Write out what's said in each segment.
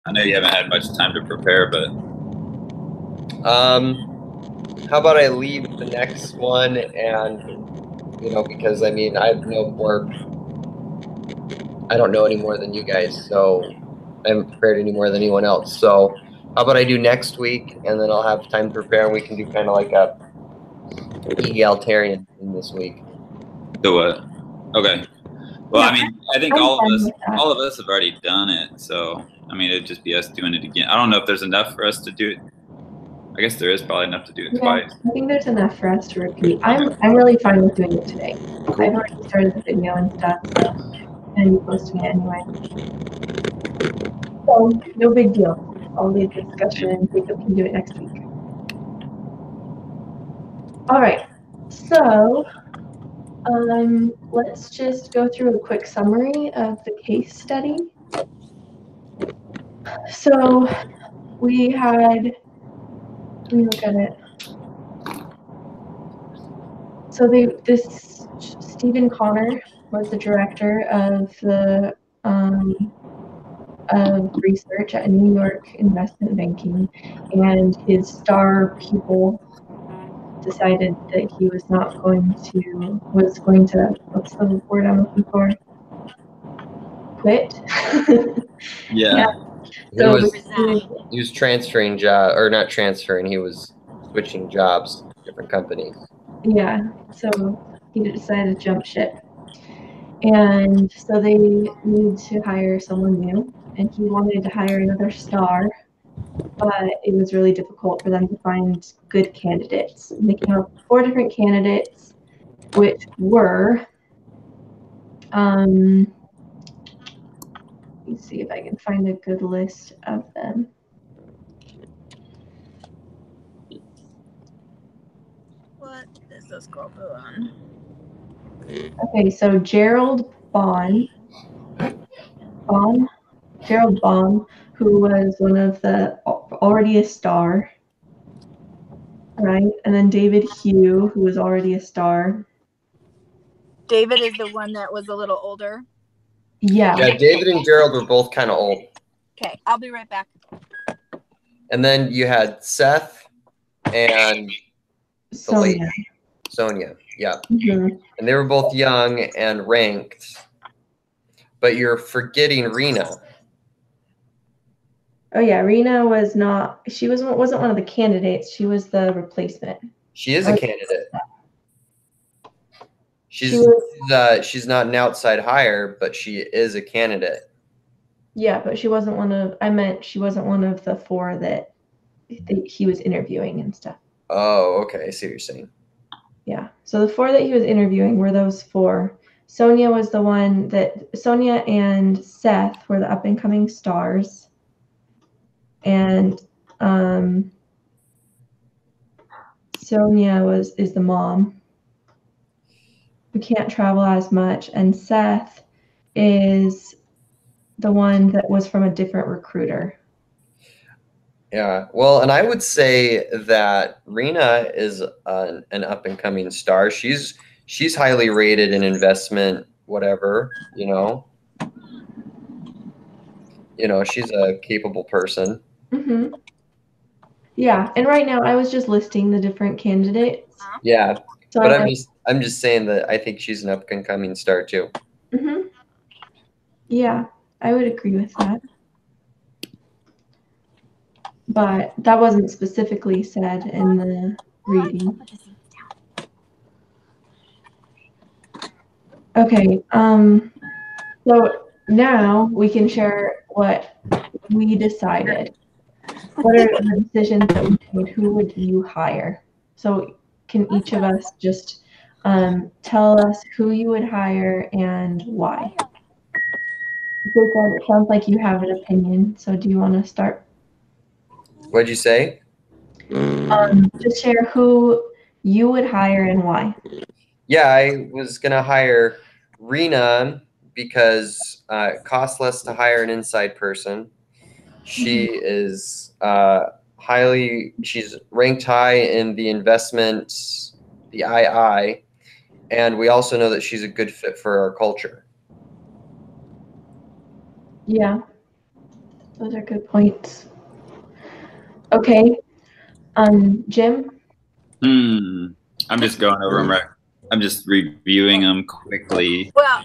I know you haven't had much time to prepare, but how about I leave the next one, and because I mean I have no more. I don't know any more than you guys, so I haven't prepared any more than anyone else. So how about I do next week, and then I'll have time to prepare, and we can do kind of like a egalitarian in this week. the what? Okay. Well, Yeah, I mean, I think I'm all fine of with that. us have already done it. So, I mean, it'd just be us doing it again. I don't know if there's enough for us to do it. I guess there is probably enough to do it twice. I think there's enough for us to repeat. I'm really fine with doing it today. Cool. I've already started the video and stuff, so and you posting it anyway. So no big deal. I'll leave the discussion and think that we can do it next week. All right. So let's just go through a quick summary of the case study. So we had, let me look at it. So this Stephen Connor was the director of the of research at New York Investment Banking, and his star pupil decided that he was going to what's the word I'm looking for? Quit. Yeah. So He was transferring job, or not transferring. He was switching jobs to different companies. Yeah. So he decided to jump ship, and so they needed to hire someone new, and he wanted to hire another star, but it was really difficult for them to find good candidates. And they came up with 4 different candidates, which were, let me see if I can find a good list of them. What is this girl doing? Okay, so Gerald Bond, who was one of the already a star, right? And then David Hugh, who was already a star. David is the one that was a little older. Yeah. Yeah, David and Gerald were both kind of old. Okay, I'll be right back. And then you had Seth and Sonia. Sonia, yeah. Mm-hmm. And they were both young and ranked, but you're forgetting Rena. Oh yeah, Rena was not. She wasn't one of the candidates. She was the replacement. She is a candidate. She's not an outside hire, but she is a candidate. Yeah, but she wasn't one of. I meant she wasn't one of the 4 that he was interviewing and stuff. Oh, okay. I see what you're saying. Yeah. So the 4 that he was interviewing were those 4. Sonia was the one that Sonia and Seth were the up and coming stars. And Sonia is the mom who can't travel as much, and Seth is the one that was from a different recruiter. Yeah, well, and I would say that Rena is an up and coming star. She's highly rated in investment, whatever, she's a capable person. Mm-hmm. Yeah, and right now I was just listing the different candidates. Yeah, so but I'm just saying that I think she's an up and coming star too. Mm-hmm. Yeah, I would agree with that. But that wasn't specifically said in the reading. Okay, so now we can share what we decided. What are the decisions that we made? Who would you hire? So can each of us just tell us who you would hire and why? Jacob, it sounds like you have an opinion, so do you want to start? What'd you say? Just share who you would hire and why. Yeah, I was going to hire Rena because it costs less to hire an inside person. She is she's ranked high in the investments, the II, and we also know that she's a good fit for our culture. Yeah. Those are good points. Okay. Jim? I'm just going over them right. I'm just reviewing them quickly. Well,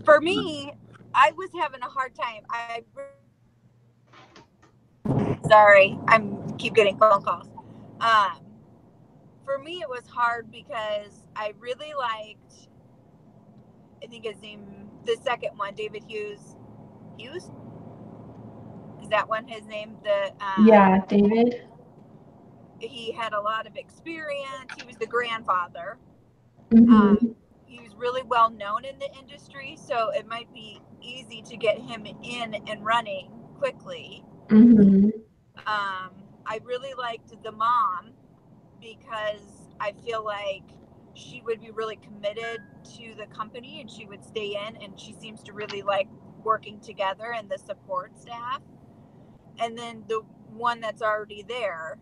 for me, I was having a hard time. Sorry, keep getting phone calls. For me, it was hard because I really liked, I think his name, the second one, David Hughes. Hughes? Is that one his name? Yeah, David. He had a lot of experience. He was the grandfather. Mm-hmm. He was really well known in the industry, so it might be easy to get him in and running quickly. Mm-hmm. I really liked the mom because I feel like she would be really committed to the company and she would stay in, and she seems to really like working together and the support staff. And then the one that's already there,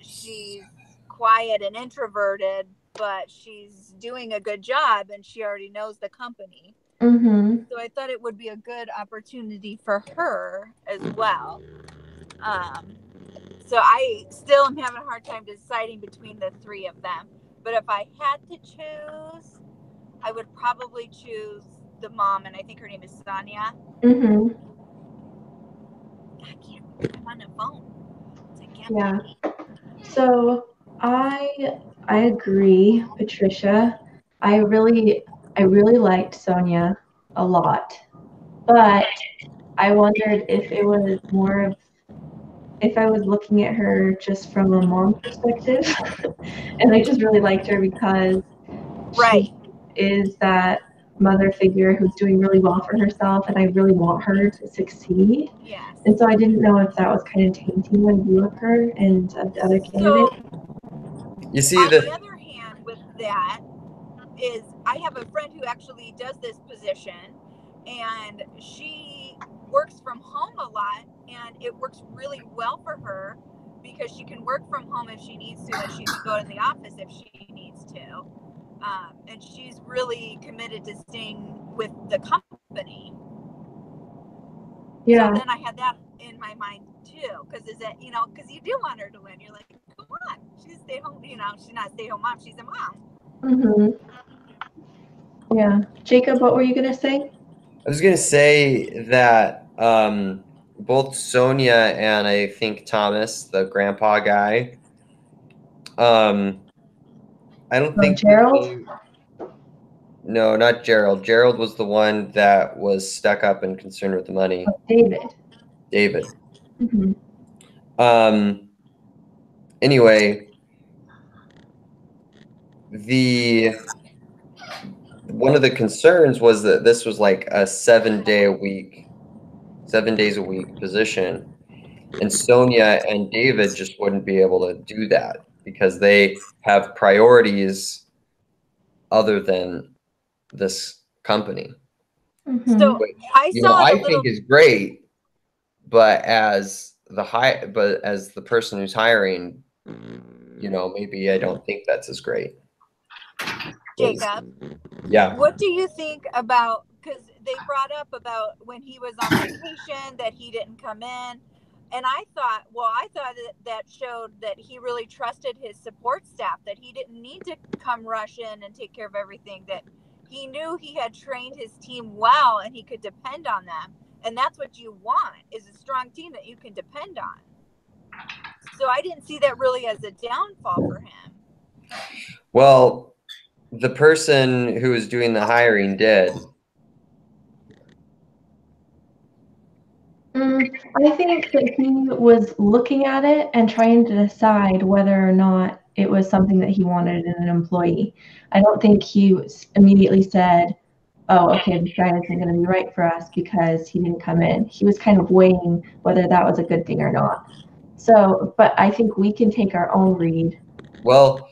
she's quiet and introverted, but she's doing a good job and she already knows the company. Mm-hmm. So I thought it would be a good opportunity for her as well. So I still am having a hard time deciding between the three of them. But if I had to choose, I would probably choose the mom, and I think her name is Sonia. Mm-hmm. I'm on the phone. So I can't Yeah. So I agree, Patricia. I really liked Sonia a lot, but I wondered if it was more of, if I was looking at her just from a mom perspective, and I just really liked her because Right. she is that mother figure who's doing really well for herself, and I really want her to succeed. Yes. And so I didn't know if that was kind of tainting my view of her and of the other candidates. You see, on the other hand, with that is I have a friend who actually does this position, and she works from home a lot, and it works really well for her because she can work from home if she needs to, and she can go to the office if she needs to. And she's really committed to staying with the company. Yeah. So then I had that in my mind too, because because you do want her to win. You're like, come on, she's a stay home. She's not a stay home mom. She's a mom. Mm-hmm. Yeah. Jacob, what were you gonna say? I was gonna say that both Sonia and I think Thomas, the grandpa guy, I don't think Gerald? No, not Gerald. Gerald was the one that was stuck up and concerned with the money. David. Mm-hmm. Anyway, one of the concerns was that this was like a 7 days a week position. And Sonia and David just wouldn't be able to do that because they have priorities other than this company. Mm-hmm. So Which, I think is great, but as the person who's hiring, maybe I don't think that's as great. Jacob. Yeah. What do you think about, because they brought up about when he was on vacation that he didn't come in, and I thought that showed that he really trusted his support staff, that he didn't need to come rush in and take care of everything, that he knew he had trained his team well and he could depend on them. And that's what you want, is a strong team that you can depend on. So I didn't see that really as a downfall for him. Well, the person who was doing the hiring did. I think that he was looking at it and trying to decide whether or not it was something that he wanted in an employee. I don't think he immediately said, oh, okay, this guy isn't going to be right for us because he didn't come in. He was kind of weighing whether that was a good thing or not. So, but I think we can take our own read. Well,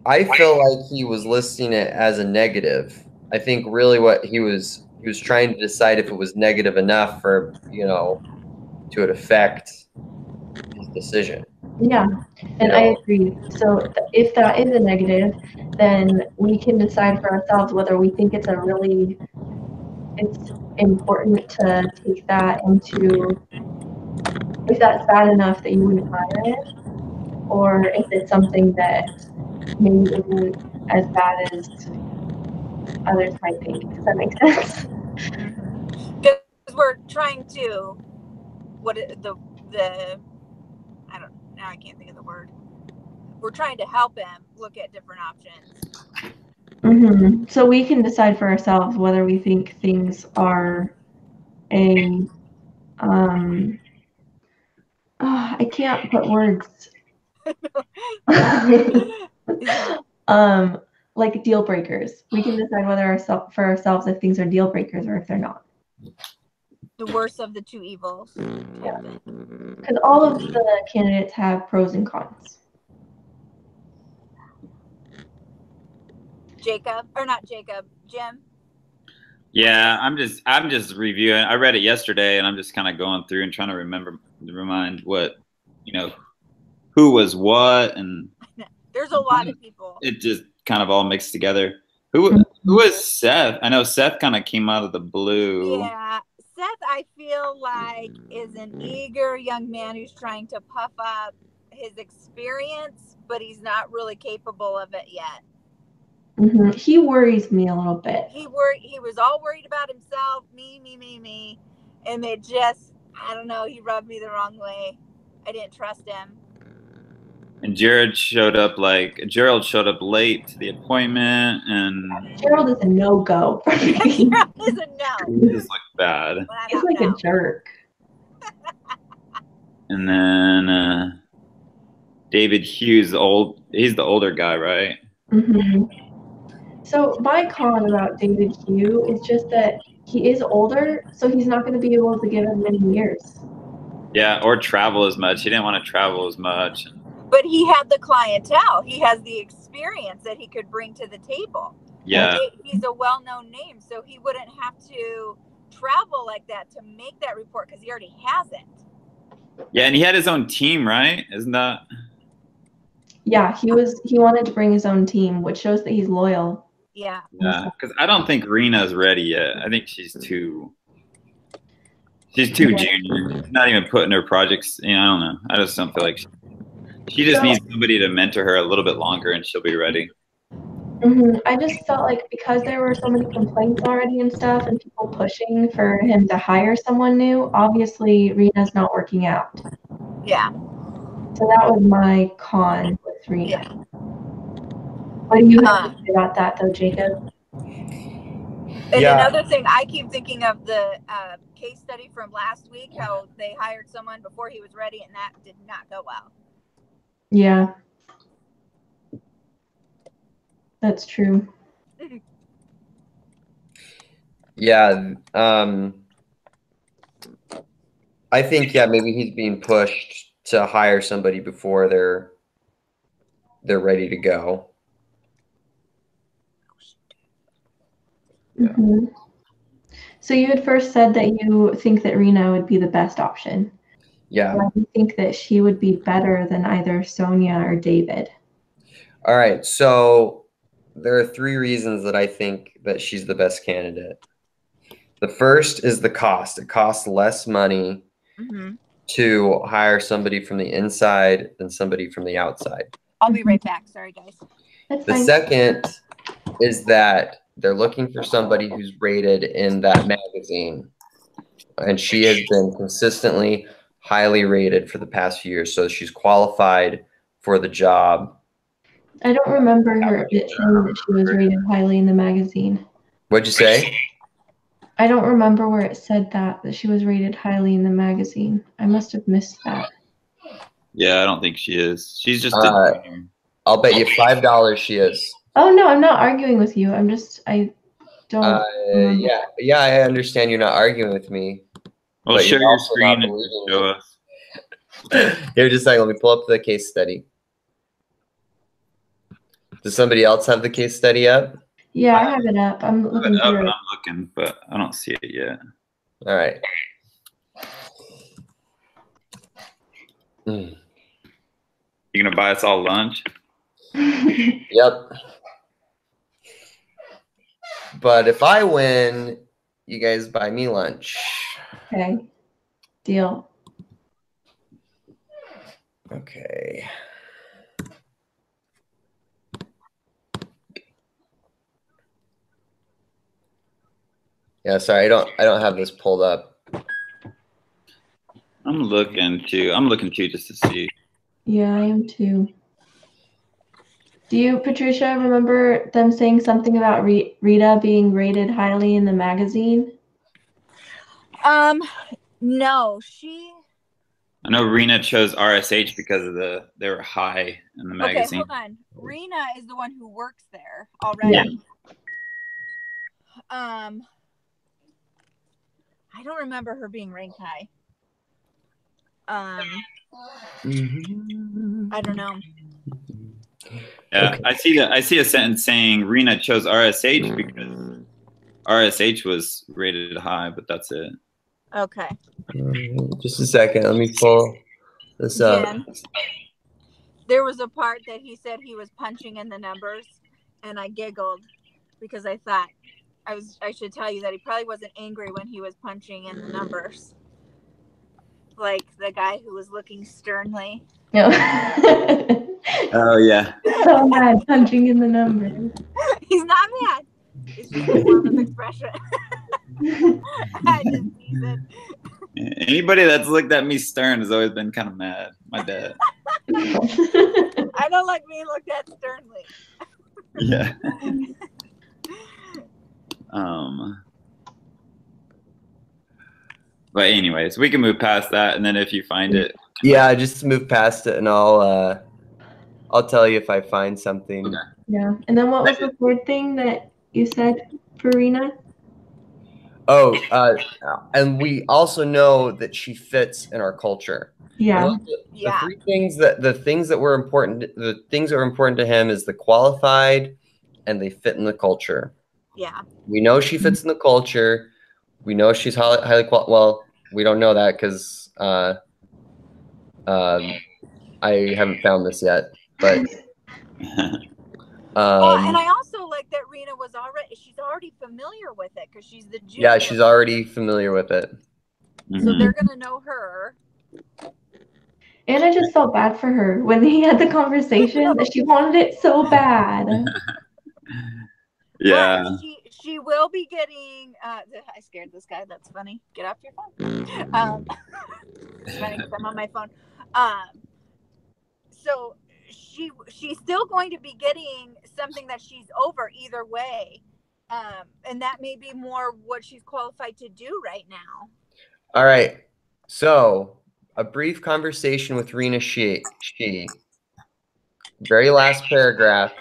I feel like he was listing it as a negative. I think really what he was trying to decide if it was negative enough for, to affect his decision. Yeah, and I agree. So if that is a negative, then we can decide for ourselves whether we think it's important to take that into, if that's bad enough that you wouldn't hire it, or if it's something that maybe isn't as bad as others might think. Does that make sense? Because we're trying to, I don't, now I can't think of the word. We're trying to help him look at different options. So we can decide for ourselves whether we think things are I can't put words. Like deal breakers. We can decide whether for ourselves if things are deal breakers or if they're not. The worst of the two evils. Yeah. Because all of the candidates have pros and cons. Jim. Yeah, I'm just reviewing. I read it yesterday, and I'm just kind of going through and trying to remind what, who was what, and there's a lot of people. It just kind of all mixed together. Who was Seth? I know Seth kind of came out of the blue. Yeah, Seth, I feel like is an eager young man who's trying to puff up his experience, but he's not really capable of it yet. He worries me a little bit. He was all worried about himself, me, and it just, I don't know, he rubbed me the wrong way. I didn't trust him. And Gerald showed up late to the appointment, and Gerald is a no-go. Gerald is a no. He just looked bad. He's like a jerk. And then David Hughes, he's the older guy, right? So my con about David Hughes is just that he is older, so he's not going to be able to give him many years. Yeah, or travel as much. He didn't want to travel as much. But he had the clientele. He has the experience that he could bring to the table. Yeah. He's a well-known name, so he wouldn't have to travel like that to make that report because he already has it. Yeah, and he had his own team, right? Isn't that? Yeah, he wanted to bring his own team, which shows that he's loyal. Yeah. Yeah, because I don't think Rena's ready yet. I think she's too junior. Not even putting her projects. I don't know. I just don't feel like she just needs somebody to mentor her a little bit longer, and she'll be ready. I just felt like because there were so many complaints already and stuff, and people pushing for him to hire someone new, obviously Rena's not working out. Yeah. So that was my con with Rena. Yeah. What do you have to say about that, though, Jacob? And another thing, I keep thinking of the case study from last week, how they hired someone before he was ready, and that did not go well. Yeah. That's true. Yeah. I think, maybe he's being pushed to hire somebody before they're ready to go. Yeah. So you had first said that you think that Rena would be the best option. Yeah. Why do you think that she would be better than either Sonia or David? All right. So there are 3 reasons that I think that she's the best candidate. The first is the cost. It costs less money to hire somebody from the inside than somebody from the outside. I'll be right back. Sorry, guys. The second is that they're looking for somebody who's rated in that magazine. And she has been consistently highly rated for the past few years. So she's qualified for the job. I don't remember her saying that she was rated highly in the magazine. What'd you say? I don't remember where it said that she was rated highly in the magazine. I must have missed that. Yeah, I don't think she is. She's just I'll bet you $5 she is. Oh, no, I'm not arguing with you. I don't. Yeah, I understand you're not arguing with me. Well, share your screen and show us. Here, just a second. Let me pull up the case study. Does somebody else have the case study up? Yeah, I have it up. I'm looking through it. I'm looking, but I don't see it yet. All right. You gonna buy us all lunch? Yep. But if I win, you guys buy me lunch. Okay. Deal. Okay. Yeah, sorry, I don't have this pulled up. I'm looking too just to see. Yeah, I am too. Do you, Patricia, remember them saying something about Rita being rated highly in the magazine? No, I know Rena chose RSH because of they were high in the okay, magazine. hold on. Rena is the one who works there already. Yeah. I don't remember her being ranked high. I don't know. Yeah, Okay. I see a sentence saying Rena chose RSH because RSH was rated high, but that's it. Okay. Just a second. Let me pull this up. Jen, there was a part that he said he was punching in the numbers, and I giggled because I thought I should tell you that he probably wasn't angry when he was punching in the numbers, like the guy who was looking sternly. No. Oh yeah. So mad punching in the numbers. He's not mad. It's just a form of expression. I just tease it. Anybody that's looked at me stern has always been kind of mad. My dad. I don't like being looked at sternly. Yeah. But anyways, we can move past that, and then if you find it, Yeah, just move past it, and I'll tell you if I find something. Okay. Yeah. And then what was the third thing that you said, Farina? Oh, and we also know that she fits in our culture. Yeah. The three things the things that were important to him is the qualified, and they fit in the culture. Yeah. We know she fits in the culture. We know she's highly qualified. Well, we don't know that because I haven't found this yet, but. And I also like that Rena she's already familiar with it because she's the junior. Yeah, she's already familiar with it. So they're gonna know her. And I just felt bad for her when he had the conversation that she wanted it so bad. Yeah. She will be getting. I scared this guy. That's funny. Get off your phone. It's funny because I'm on my phone. So she's still going to be getting something that she's over either way, and that may be more what she's qualified to do right now. All right. So a brief conversation with Rena She. Very last paragraph.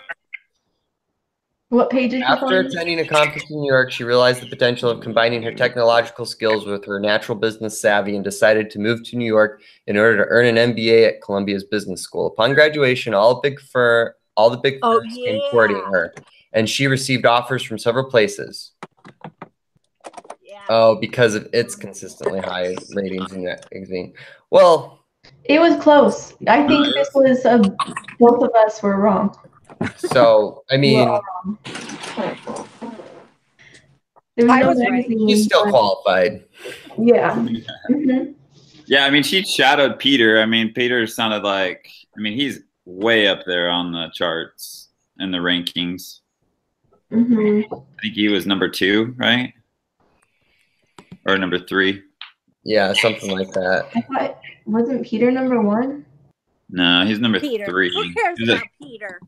What page is she After on? attending a conference in New York, she realized the potential of combining her technological skills with her natural business savvy and decided to move to New York in order to earn an MBA at Columbia's Business School. Upon graduation, all the big firms came courting her, and she received offers from several places. Yeah. Oh, because of its consistently high ratings in that magazine. Well, it was close. I think this was both of us were wrong. So, I mean, she's still qualified. Yeah. Yeah, I mean, she shadowed Peter. I mean, Peter sounded like, I mean, he's way up there on the charts and the rankings. I think he was number 2, right? Or number 3. Yeah, something like that. I thought, wasn't Peter number 1? No, he's number Peter. 3. Who cares about Peter?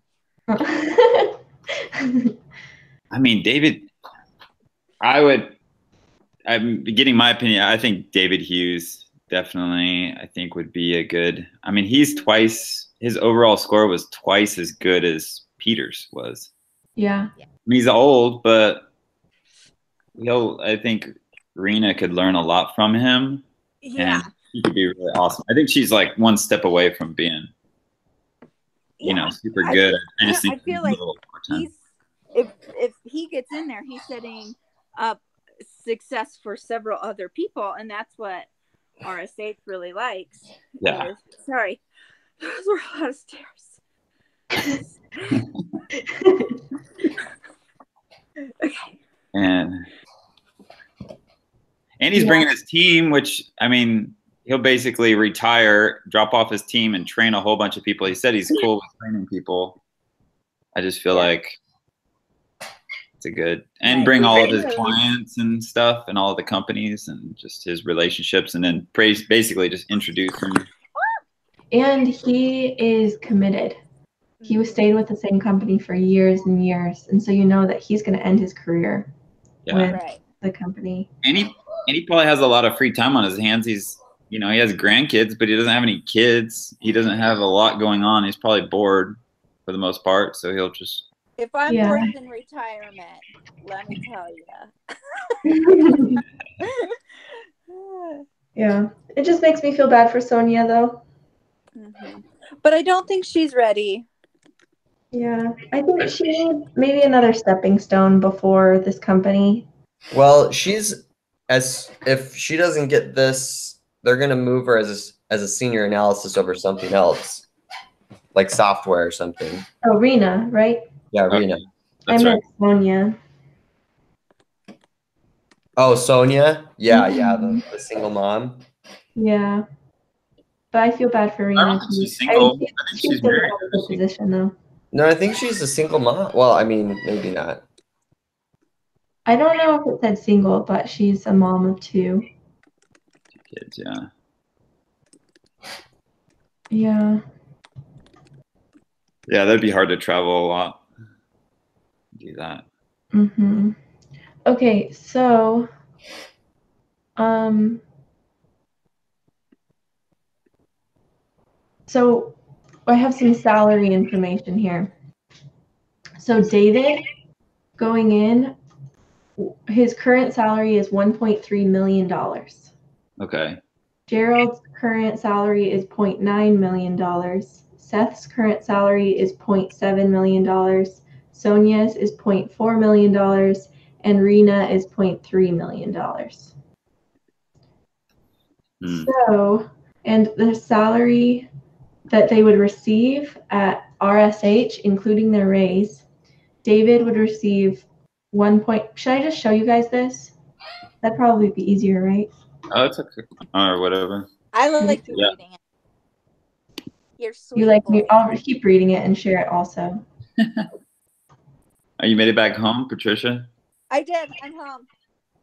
I mean, David, I'm getting my opinion. I think David Hughes definitely, I think, would be a good, I mean, his overall score was twice as good as Peter's was. Yeah. I mean, he's old, but I think Rena could learn a lot from him. Yeah. And he could be really awesome. I think she's like one step away from being, super good. I feel like if he gets in there, he's setting up success for several other people, and that's what RSH really likes. Yeah. Sorry, those were a lot of stairs. Okay. And And he's bringing his team, which, I mean, he'll basically retire, drop off his team, and train a whole bunch of people. He said he's cool with training people. I just feel like it's a good, and bring all of his clients and stuff and all of the companies and just his relationships, and then basically just introduce him. And he is committed. He was staying with the same company for years and years. And so you know that he's going to end his career with the company. And he probably has a lot of free time on his hands. He's, you know, he has grandkids, but he doesn't have any kids. He doesn't have a lot going on. He's probably bored for the most part. So he'll just. If I'm bored in retirement, let me tell you. Yeah. It just makes me feel bad for Sonia, though. But I don't think she's ready. Yeah. I think she needs maybe another stepping stone before this company. Well, if she doesn't get this, they're going to move her as a senior analysis over something else, like software or something. Oh, Rena, right? Yeah, Rena. I meant Sonia. Oh, Sonia? Yeah, the single mom. Yeah. But I feel bad for Rena. I don't think she's single. I think she's married. Position, though. No, I think she's a single mom. Well, I mean, maybe not. I don't know if it said single, but she's a mom of 2 kids. Yeah. Yeah. Yeah, that'd be hard to travel a lot. Do that. Okay, so so I have some salary information here. So David, going in, his current salary is $1.3 million. Okay. Gerald's current salary is $0.9 million. Seth's current salary is $0.7 million. Sonia's is $0.4 million. And Rena is $0.3 million. So, and the salary that they would receive at RSH, including their raise, David would receive should I just show you guys this? That'd probably be easier, right? Oh, it's okay. Or whatever. I like you reading it. You're sweet. You like me? I'll keep reading it and share it also. Oh, you made it back home, Patricia? I did. I'm home.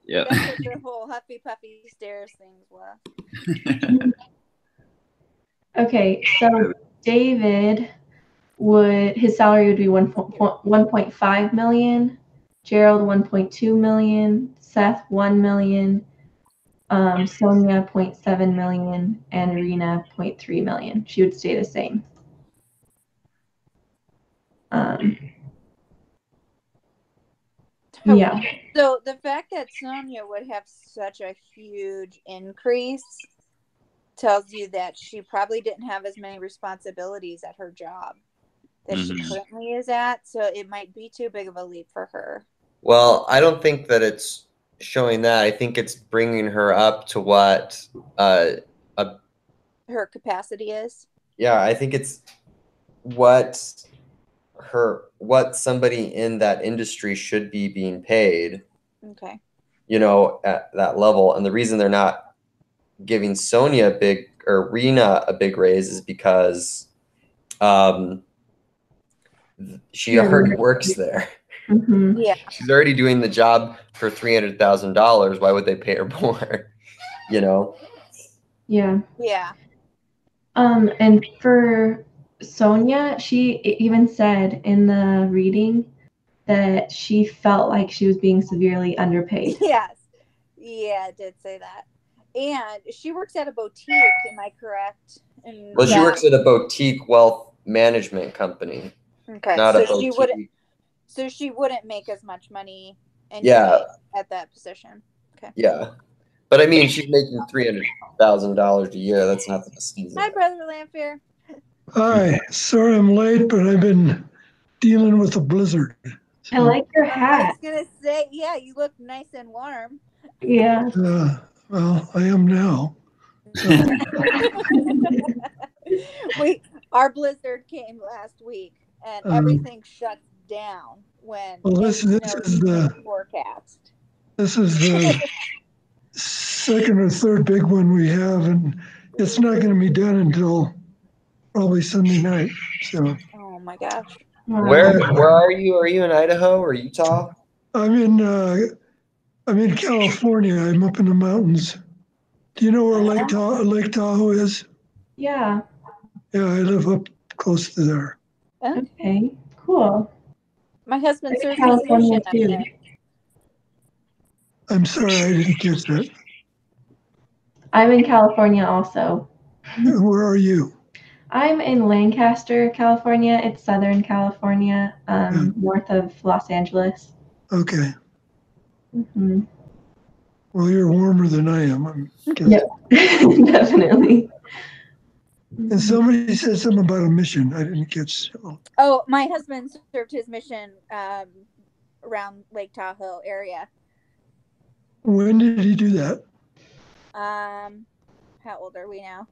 Yeah. The whole Huffy Puffy stairs things was. Okay, so David his salary would be 1.5 million, Gerald 1.2 million, Seth 1 million, Sonia 0.7 million, and Rena 0.3 million. She would stay the same. Yeah. So the fact that Sonia would have such a huge increase tells you that she probably didn't have as many responsibilities at her job that she currently is at. So it might be too big of a leap for her. Well, I don't think that it's showing that. I think it's bringing her up to what her capacity is. Yeah, I think it's what somebody in that industry should be being paid. Okay. You know, at that level. And the reason they're not giving Sonia Rena a big raise is because she already works there. Yeah. She's already doing the job for $300,000. Why would they pay her more? You know? Yeah. Yeah. And for Sonia, she even said in the reading that she felt like she was being severely underpaid. Yes. Yeah, it did say that. And she works at a boutique, am I correct? Well, she works at a boutique wealth management company. Okay. Not a boutique. So she wouldn't make as much money at that position. Okay. Yeah. But I mean, she's making $300,000 a year. That's nothing to sneeze at. Hi, Brother Lamphere. Hi. Sorry I'm late, but I've been dealing with a blizzard. I like your hat. I was going to say, yeah, you look nice and warm. Yeah. Well, I am now. Our blizzard came last week, and everything shut down when this is the forecast. This is the second or third big one we have, and it's not going to be done until probably Sunday night. So Oh my gosh. Where are you? Are you in Idaho or Utah? I'm in California. I'm up in the mountains. Do you know where Lake Tahoe is? Yeah. Yeah, I live up close to there. Okay. Cool. My husband I'm in served his California mission up too. there. I'm sorry, I didn't catch that. I'm in California also. Where are you? I'm in Lancaster, California. It's Southern California, north of Los Angeles. Okay. Mm-hmm. Well, you're warmer than I am. I'm guessing. Yep, definitely. And somebody said something about a mission. I didn't catch. Oh, my husband served his mission around Lake Tahoe area. When did he do that? How old are we now?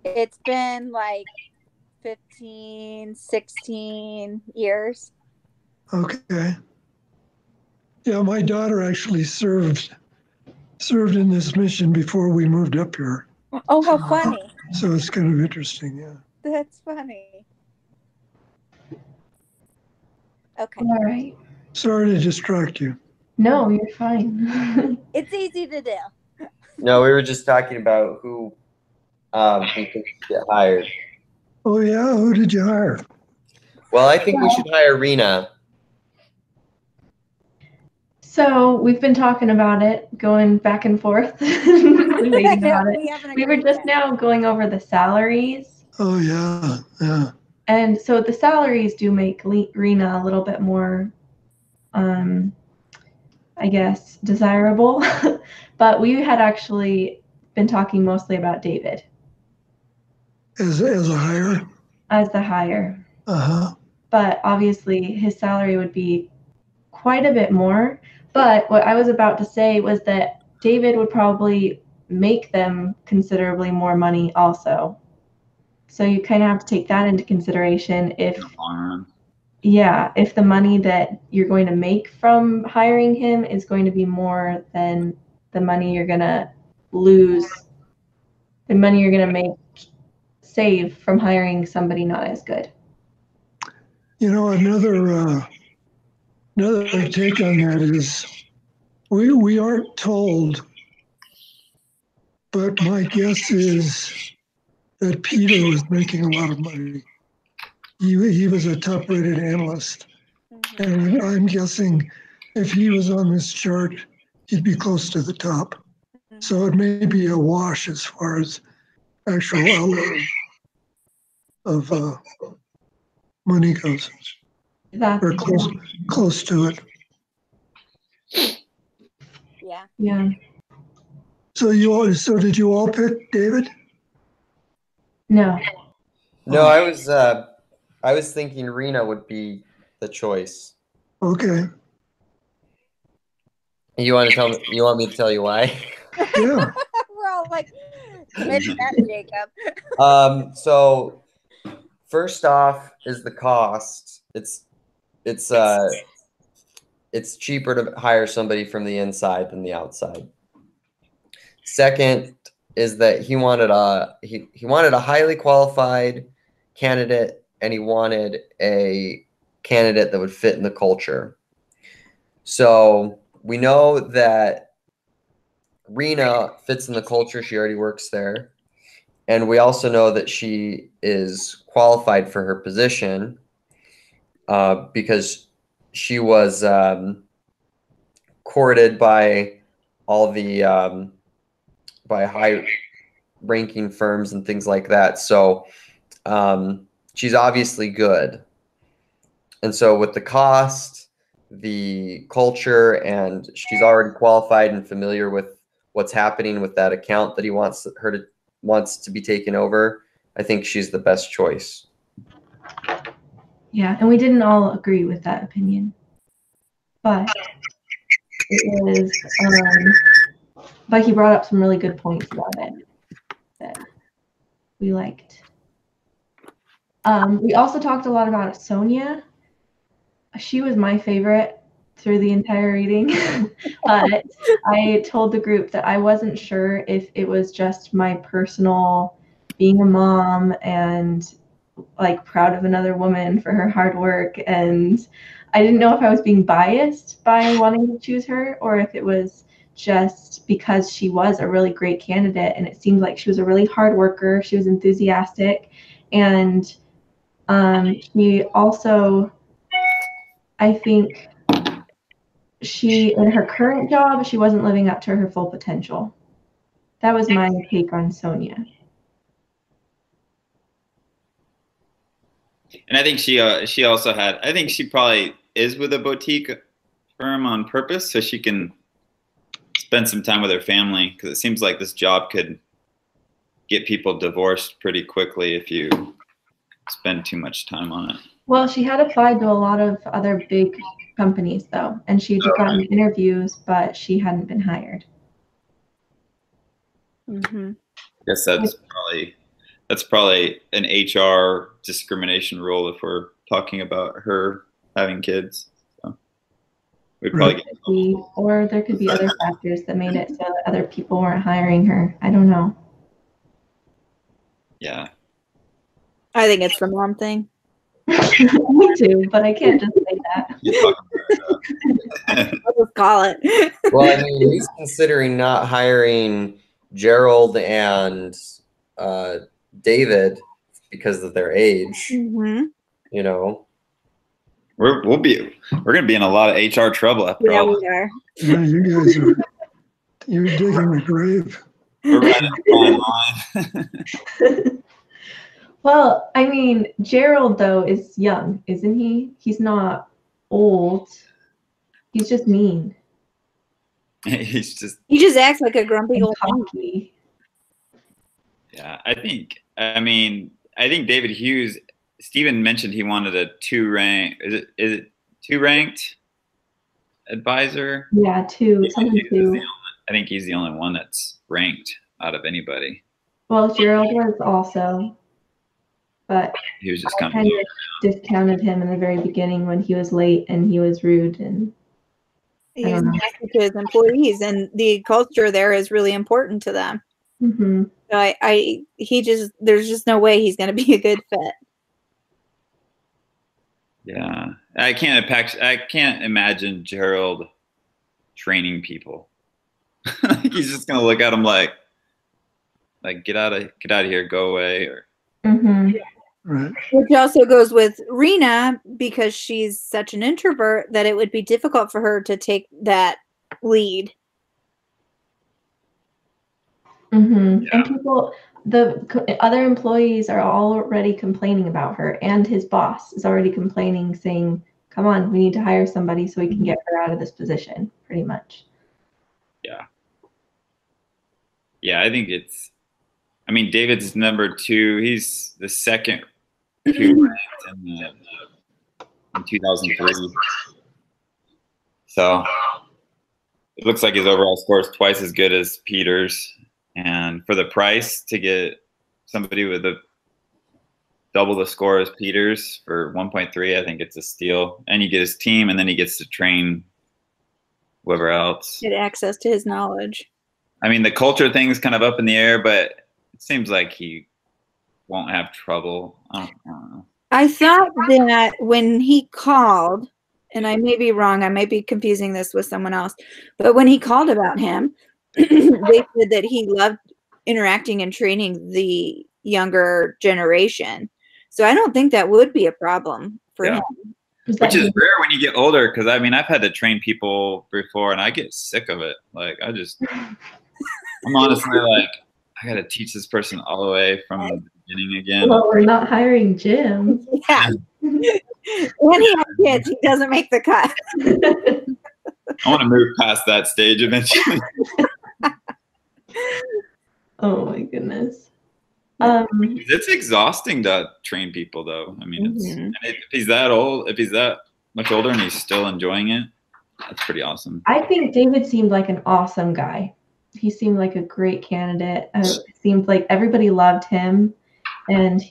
It's been like 15, 16 years. Okay. Yeah, my daughter actually served in this mission before we moved up here. Oh, how funny. So it's kind of interesting, yeah. That's funny. Okay. All right. Sorry to distract you. No, you're fine. It's easy to do. No, we were just talking about who we think should get hired. Oh, yeah? Who did you hire? Well, I think we should hire Rena. So we've been talking about it, going back and forth, debating about it. We were just now going over the salaries. Oh, yeah, yeah. And so the salaries do make Rena a little bit more, I guess, desirable. But we had actually been talking mostly about David. As a hire? As the hire. Uh-huh. But obviously his salary would be quite a bit more. But what I was about to say was that David would probably make them considerably more money also. So you kind of have to take that into consideration if the money that you're going to make from hiring him is going to be more than the money you're going to lose, the money you're going to save from hiring somebody not as good. You know, another take on that is we aren't told, but my guess is that Peter was making a lot of money. He was a top-rated analyst, and I'm guessing if he was on this chart, he'd be close to the top. So it may be a wash as far as actual outlay of money goes. Or close to it. Yeah. Yeah. So did you all pick David? No. No, I was thinking Rena would be the choice. Okay. You want me to tell you why? Yeah. We're all like, commit to that, Jacob. So first off is the cost. It's cheaper to hire somebody from the inside than the outside. Second is that he wanted a highly qualified candidate, and he wanted a candidate that would fit in the culture. So we know that Rena fits in the culture. She already works there. And we also know that she is qualified for her position because she was courted by all the by high-ranking firms and things like that. So she's obviously good. And so with the cost, the culture, and she's already qualified and familiar with what's happening with that account that he wants to be taken over, I think she's the best choice. Yeah, and we didn't all agree with that opinion, but it was. But he brought up some really good points about it that we liked. We also talked a lot about Sonia. She was my favorite through the entire reading, but I told the group that I wasn't sure if it was just my personal being a mom and like proud of another woman for her hard work, and I didn't know if I was being biased by wanting to choose her or if it was just because she was a really great candidate, and it seemed like she was a really hard worker. She was enthusiastic, and she also, I think in her current job, she wasn't living up to her full potential. That was my take on Sonia. And I think she also had, I think she probably is with a boutique firm on purpose so she can spend some time with her family, because it seems like this job could get people divorced pretty quickly if you spend too much time on it. Well, she had applied to a lot of other big companies though, and she'd gotten interviews, but she hadn't been hired. Mm-hmm. I guess that's probably an HR discrimination rule if we're talking about her having kids. So we'd probably or there could be other factors that made it so that other people weren't hiring her. I don't know. Yeah. I think it's the mom thing. Me too, but I can't just say that. I'll just call it. Well, I mean, he's considering not hiring Gerald and David because of their age. Mm-hmm. You know, we're gonna be in a lot of HR trouble after all. We are. Yeah, you guys you're digging a grave. We're running a fine line. Well, I mean, Gerald though is young, isn't he? He's not old. He's just mean. He just acts like a grumpy old man. Yeah, I think David Hughes, Stephen mentioned he wanted a is it two ranked advisor? Yeah, something two. I think he's the only one that's ranked out of anybody. Well, Gerald was also, but he was just kind of discounted him in the very beginning when he was late and he was rude, and he's nasty to his employees, and the culture there is really important to them. Mm-hmm. So there's just no way he's going to be a good fit. Yeah, I can't imagine Gerald training people. He's just gonna look at them like get out of here, go away, or. Mm-hmm. Right. Which also goes with Rena, because she's such an introvert that it would be difficult for her to take that lead. Mm-hmm. Yeah. And the other employees are already complaining about her, and his boss is already complaining, saying, come on, we need to hire somebody so we can get her out of this position, pretty much. Yeah. Yeah, I think David's number 2. He's the second ranked in 2003. So it looks like his overall score is twice as good as Peter's. And for the price to get somebody with double the score as Peter's for 1.3, I think it's a steal. And you get his team, and then he gets to train whoever else. Get access to his knowledge. I mean, the culture thing's kind of up in the air, but it seems like he won't have trouble. I don't know. I thought that when he called, and I may be wrong, I might be confusing this with someone else, but when he called about him, they said that he loved interacting and training the younger generation. So I don't think that would be a problem for him. Which is rare when you get older, because I've had to train people before, and I get sick of it. Like, I'm honestly like, I got to teach this person all the way from the beginning again. Well, we're not hiring Jim. Yeah. When he has kids, he doesn't make the cut. I want to move past that stage eventually. Oh my goodness. It's exhausting to train people, though. I mean, if he's that old, if he's that much older and he's still enjoying it, that's pretty awesome. I think David seemed like an awesome guy. He seemed like a great candidate. It seemed like everybody loved him, and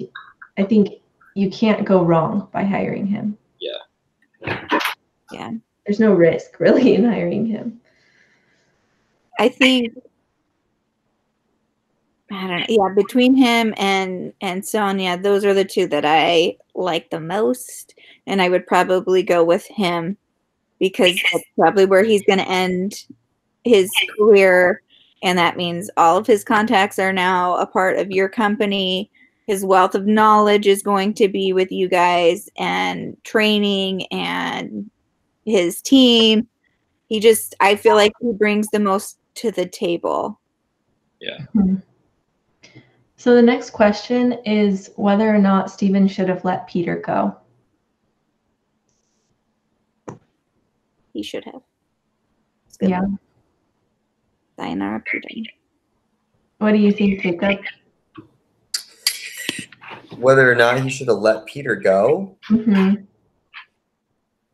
I think you can't go wrong by hiring him. Yeah. Yeah. there's no risk really in hiring him. I think, I don't know. Yeah, between him and Sonia, those are the two that I like the most. And I would probably go with him because that's probably where he's going to end his career. And that means all of his contacts are now a part of your company. His wealth of knowledge is going to be with you guys and training and his team. I feel like he brings the most to the table. Yeah. Mm-hmm. So the next question is whether or not Stephen should have let Peter go. He should have. Yeah. Sayonara, Peter. What do you think, Jacob? Whether or not he should have let Peter go? Mm-hmm.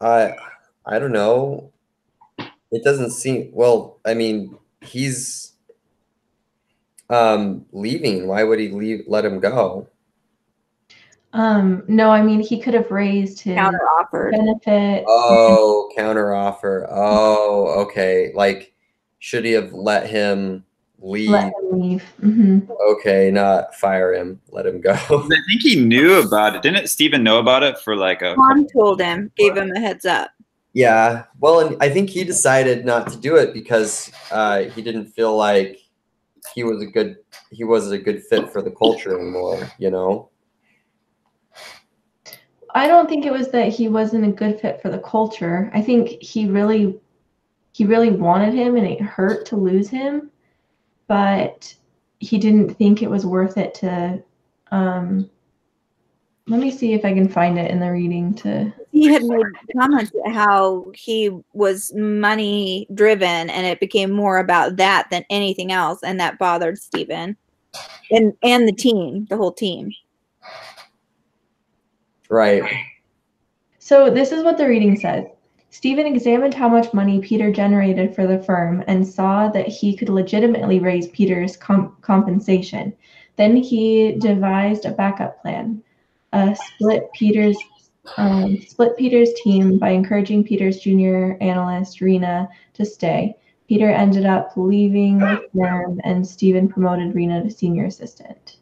I don't know. It doesn't seem, well, I mean, he's leaving. Why would he let him go? No, I mean, he could have raised his counter-offered benefits. Oh, counter offer. Oh, okay. Like, should he have let him leave? Let him leave. Mm-hmm. Okay, not fire him. Let him go. I think he knew about it. Didn't Stephen know about it for like a? Tom told him, gave him a heads up. Yeah. Well, and I think he decided not to do it because he didn't feel like he wasn't a good fit for the culture anymore, you know? I don't think it was that he wasn't a good fit for the culture. I think he really wanted him and it hurt to lose him, but he didn't think it was worth it to let me see if I can find it in the reading to. He had made comments how he was money driven and it became more about that than anything else, and that bothered Stephen and the team, the whole team. Right. So this is what the reading says. Stephen examined how much money Peter generated for the firm and saw that he could legitimately raise Peter's compensation. Then he devised a backup plan. Split Peter's team by encouraging Peter's junior analyst, Rena, to stay. Peter ended up leaving the firm, and Stephen promoted Rena to senior assistant.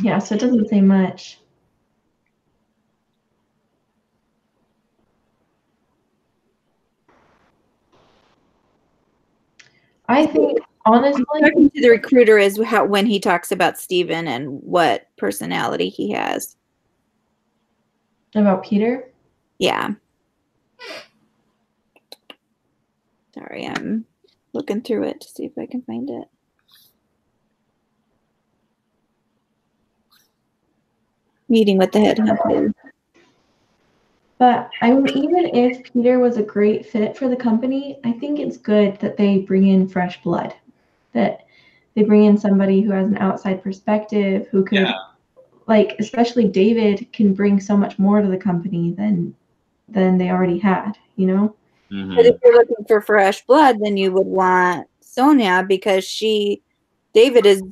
Yeah, so it doesn't say much. I think, honestly, Talking to the recruiter is when he talks about Stephen and what personality he has. About Peter? Yeah. Sorry, I'm looking through it to see if I can find it. Meeting with the headhunter. But I mean, even if Peter was a great fit for the company, I think it's good that they bring in fresh blood, that they bring in somebody who has an outside perspective, who could, like, especially David can bring so much more to the company than they already had, you know? Mm-hmm. But if you're looking for fresh blood, then you would want Sonia because David is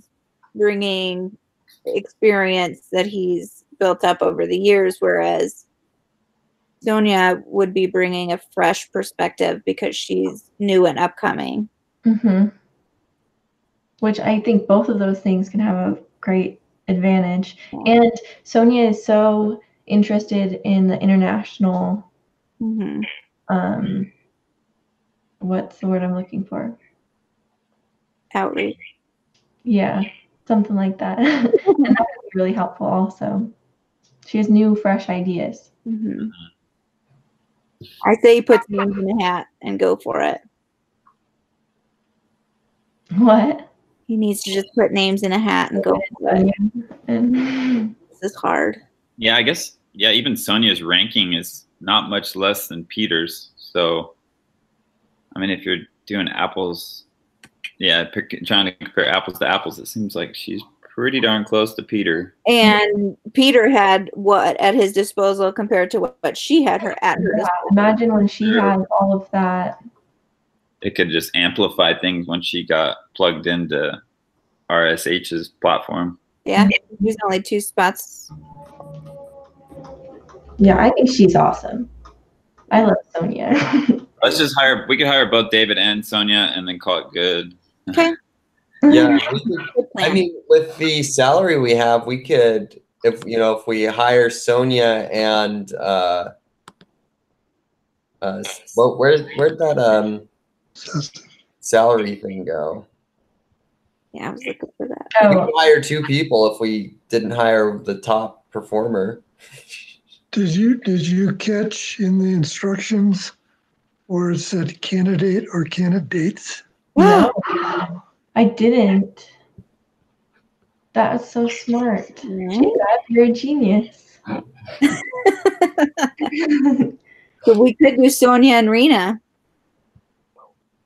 bringing experience that he's built up over the years, whereas Sonia would be bringing a fresh perspective because she's new and upcoming. Mm-hmm. Which I think both of those things can have a great advantage. Yeah. And Sonia is so interested in the international, what's the word I'm looking for? Outreach. Yeah, something like that. And that would be really helpful also. She has new, fresh ideas. Mm-hmm. I say put names in a hat and go for it. What? He needs to just put names in a hat and go for it. This is hard. Yeah, I guess, even Sonia's ranking is not much less than Peter's. So, I mean, if you're doing apples, trying to compare apples to apples, it seems like she's pretty darn close to Peter. And Peter had what at his disposal compared to what she had at her disposal. Imagine when she had all of that. It could just amplify things when she got plugged into RSH's platform. Yeah, there's only 2 spots. Yeah, I think she's awesome. I love Sonia. Let's just hire. We could hire both David and Sonia, and then call it good. Okay. Yeah, Good I plan. mean, with the salary we have, we could, if we hire Sonia and well, where'd that salary thing go? Yeah, I was looking for that. We Oh, could hire 2 people if we didn't hire the top performer. Did you catch in the instructions where it said candidate or candidates? no, I didn't. That was so smart. No. You're a genius. So we could do Sonia and Rena.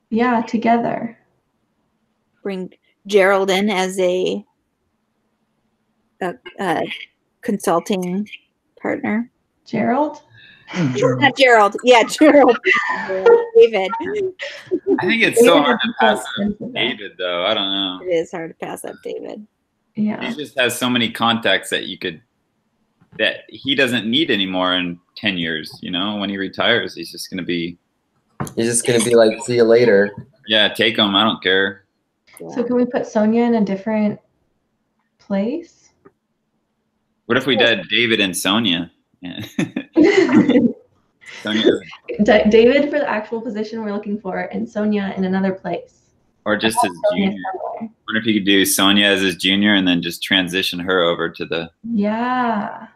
Yeah, together. Bring Gerald in as a consulting partner. Gerald? Not Gerald. Yeah, Gerald. David. I think it's so David hard to is pass so up expensive, though. David, though. I don't know. It is hard to pass up David. Yeah. He just has so many contacts that he doesn't need anymore in 10 years. When he retires, he's just gonna be. He's just gonna be like, see you later. Yeah, take him. I don't care. Yeah. So can we put Sonia in a different place? What if we did David and Sonia? Yeah. Sonia, David for the actual position we're looking for, and Sonia in another place. or just his Sonia junior. somewhere. Wonder if you could do Sonia as his junior and then just transition her over to the. Yeah.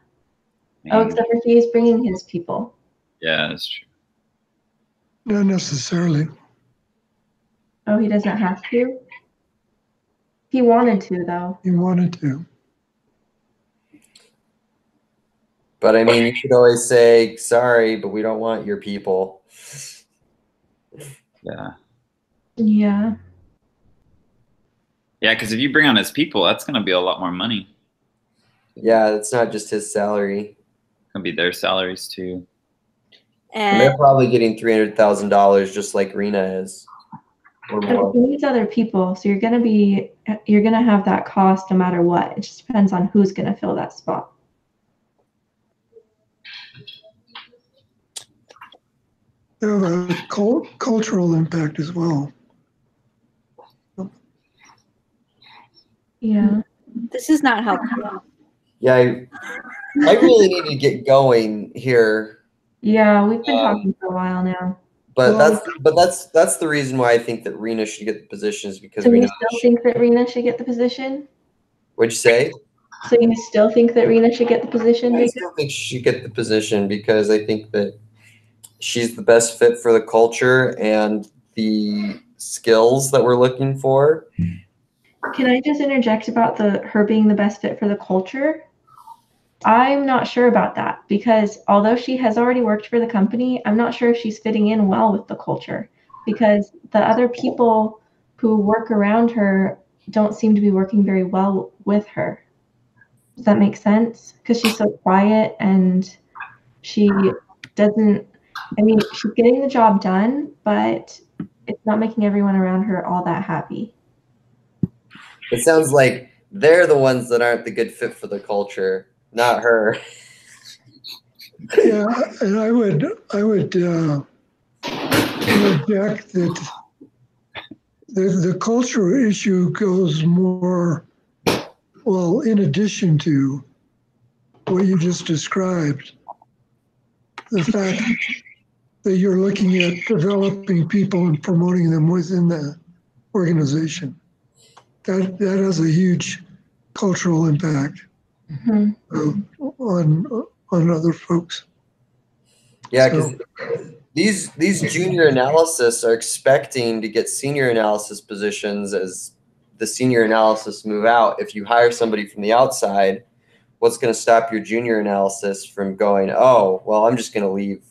Oh, except for he's bringing his people. Yeah, that's true. Not necessarily. Oh, he doesn't have to? He wanted to, though. He wanted to. But I mean, you could always say, sorry, but we don't want your people. Yeah. Yeah. Yeah, because if you bring on his people, that's going to be a lot more money. Yeah, it's not just his salary. It's going to be their salaries too. And And they're probably getting $300,000 just like Rena is. Or more. He needs other people, so you're gonna have that cost no matter what. It just depends on who's gonna fill that spot. They have a cultural impact as well. Yeah. this is not helpful. Yeah, I really need to get going here. Yeah, we've been talking for a while now. But Well- that's the reason why I think that Rena should get the position is because So you Rena. still think that Rena should get the position? What'd you say? So you still think that Rena should get the position? I David? still think she should get the position because I think that she's the best fit for the culture and the skills that we're looking for. Can I just interject about her being the best fit for the culture? I'm not sure about that because although she has already worked for the company, I'm not sure if she's fitting in well with the culture because the other people who work around her don't seem to be working very well with her. Does that make sense? Because she's so quiet and she doesn't, she's getting the job done, but it's not making everyone around her all that happy. It sounds like they're the ones that aren't the good fit for the culture, not her. Yeah, and I would interject that the cultural issue goes more, well, in addition to what you just described, the fact that you're looking at developing people and promoting them within the organization. That has a huge cultural impact on other folks. Yeah, because these junior analysts are expecting to get senior analysis positions as the senior analysis move out. If you hire somebody from the outside, what's going to stop your junior analysis from going, oh, well, I'm just going to leave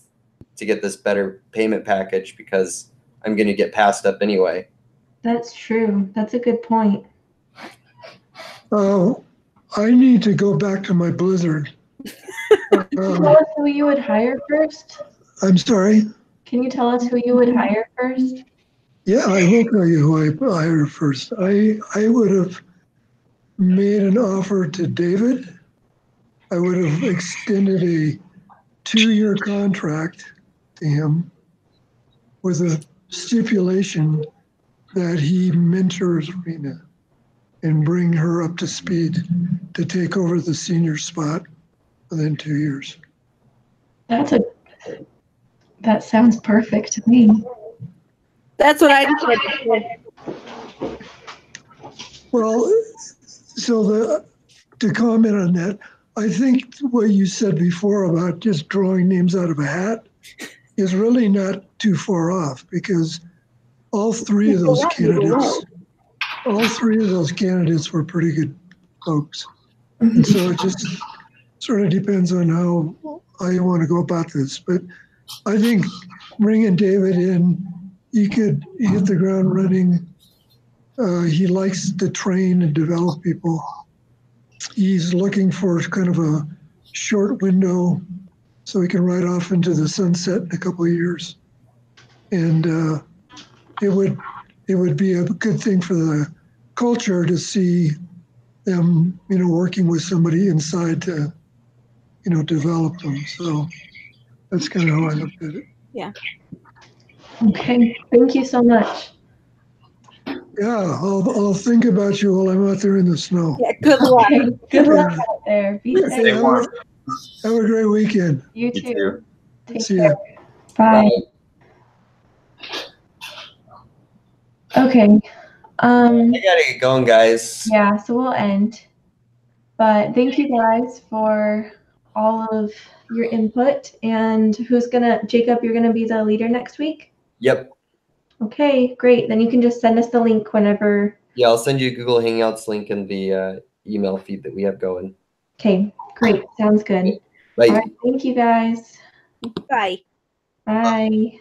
to get this better payment package because I'm going to get passed up anyway. That's true. That's a good point. I need to go back to my Blizzard. Can you tell us who you would hire first? I'm sorry. Can you tell us who you would hire first? Yeah, I will tell you who I hired first. I would have made an offer to David. I would have extended 2-year contract to him with a stipulation that he mentors Rena and bring her up to speed to take over the senior spot within 2 years. That sounds perfect to me. That's what I decided. Well, so to comment on that, I think what you said before about just drawing names out of a hat is really not too far off, because all three of those candidates were pretty good folks. And so it just sort of depends on how you want to go about this. But I think bringing David in, he could hit the ground running. He likes to train and develop people. He's looking for kind of a short window so he can ride off into the sunset in a couple of years. And it would be a good thing for the culture to see them, working with somebody inside to, develop them. So that's kind of how I looked at it. Yeah. Okay. Thank you so much. Yeah, I'll think about you while I'm out there in the snow. Yeah, good luck. Okay. Good luck out there. Be safe. Stay warm. Have a great weekend. You You too. too. Take See care. ya. Bye. Okay. I gotta get going, guys. Yeah, so we'll end. But thank you guys for all of your input. And Jacob, you're gonna be the leader next week? Yep. Okay, great. Then you can just send us the link whenever. Yeah, I'll send you a Google Hangouts link in the email feed that we have going. Okay, great. Sounds good. Bye. All right, thank you guys. Bye. Bye.